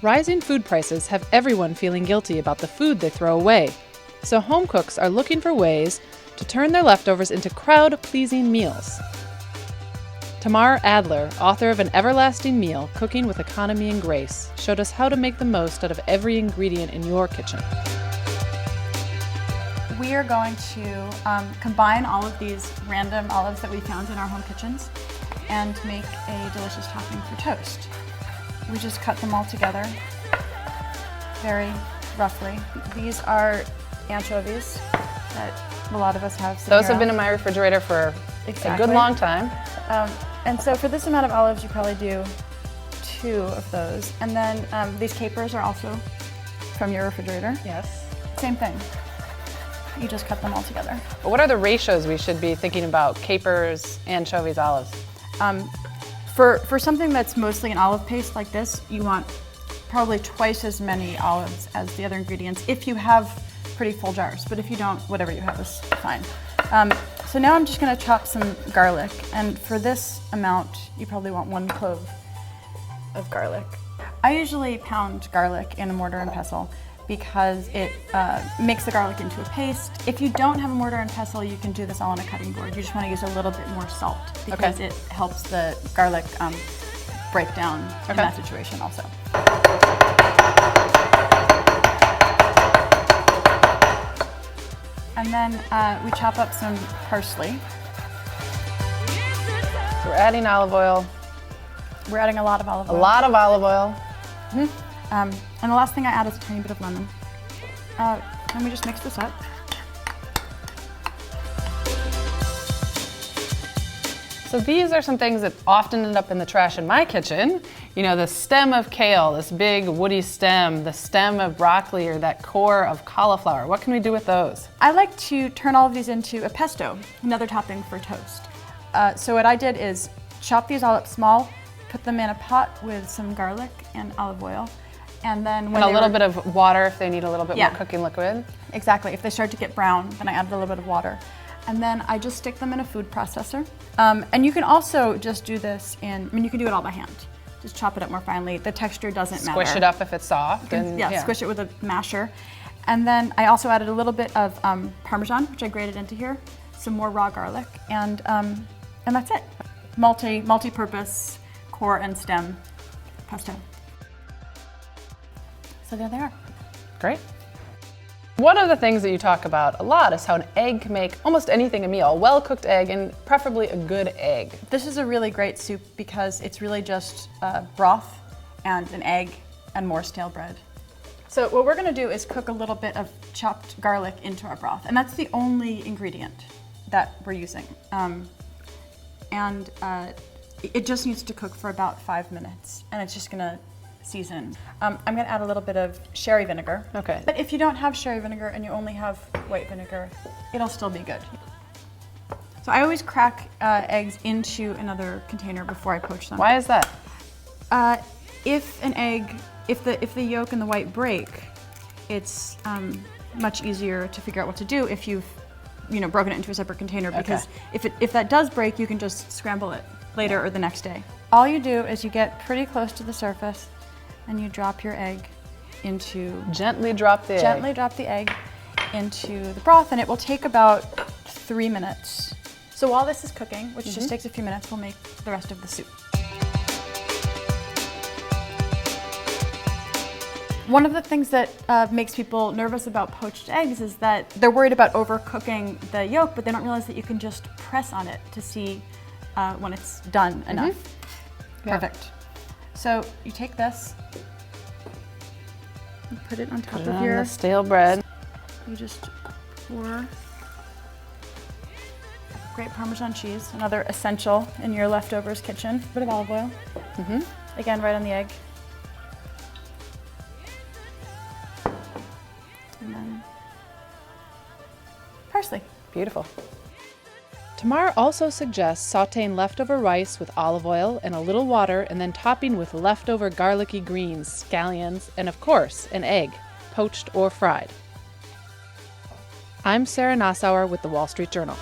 Rising food prices have everyone feeling guilty about the food they throw away, so home cooks are looking for ways to turn their leftovers into crowd-pleasing meals. Tamara Adler, author of An Everlasting Meal, Cooking with Economy and Grace, showed us how to make the most out of every ingredient in your kitchen. We are going to combine all of these random olives that we found in our home kitchens and make a delicious topping for toast. We just cut them all together very roughly. These are anchovies that a lot of us have. Those have been in my refrigerator for a good long time. And so for this amount of olives, you probably do 2 of those. And then these capers are also from your refrigerator. Yes. Same thing. You just cut them all together. But what are the ratios we should be thinking about? Capers, anchovies, olives? For something that's mostly an olive paste like this, you want probably twice as many olives as the other ingredients if you have pretty full jars. But if you don't, whatever you have is fine. So now I'm just going to chop some garlic. And for this amount, you probably want 1 clove of garlic. I usually pound garlic in a mortar and pestle because it makes the garlic into a paste. If you don't have a mortar and pestle, you can do this all on a cutting board. You just want to use a little bit more salt because it helps the garlic break down in that situation also. And then we chop up some parsley. So we're adding olive oil. We're adding a lot of olive oil. A lot of olive oil. And the last thing I add is a tiny bit of lemon. And we just mix this up. So these are some things that often end up in the trash in my kitchen. You know, the stem of kale, this big woody stem, the stem of broccoli, or that core of cauliflower. What can we do with those? I like to turn all of these into a pesto, another topping for toast. So what I did is chop these all up small, put them in a pot with some garlic and olive oil, and then when a little bit of water if they need a little bit more cooking liquid. Exactly. If they start to get brown, then I add a little bit of water. And then I just stick them in a food processor. And you can also just do this you can do it all by hand. Just chop it up more finely. The texture doesn't matter. Squish it up if it's soft. Squish it with a masher. And then I also added a little bit of Parmesan, which I grated into here, some more raw garlic, and that's it. Multi-purpose core and stem pesto. So there they are. Great. One of the things that you talk about a lot is how an egg can make almost anything a meal, a well-cooked egg, and preferably a good egg. This is a really great soup because it's really just broth and an egg and more stale bread. So what we're gonna do is cook a little bit of chopped garlic into our broth, and that's the only ingredient that we're using. It just needs to cook for about 5 minutes, and it's just gonna season. I'm gonna add a little bit of sherry vinegar. Okay. But if you don't have sherry vinegar and you only have white vinegar, it'll still be good. So I always crack eggs into another container before I poach them. Why is that? If the yolk and the white break, it's much easier to figure out what to do if you've broken it into a separate container, because if that does break, you can just scramble it later or the next day. All you do is you get pretty close to the surface and you drop your egg into... Gently drop the egg. Gently drop the egg into the broth, and it will take about 3 minutes. So while this is cooking, which just takes a few minutes, we'll make the rest of the soup. One of the things that makes people nervous about poached eggs is that they're worried about overcooking the yolk, but they don't realize that you can just press on it to see when it's done enough. Yeah. Perfect. So you take this, you put it on top of your the stale bread. You just pour great Parmesan cheese, another essential in your leftovers kitchen. A bit of olive oil. Again, right on the egg. And then parsley. Beautiful. Tamara also suggests sautéing leftover rice with olive oil and a little water, and then topping with leftover garlicky greens, scallions, and of course, an egg, poached or fried. I'm Sarah Nassauer with the Wall Street Journal.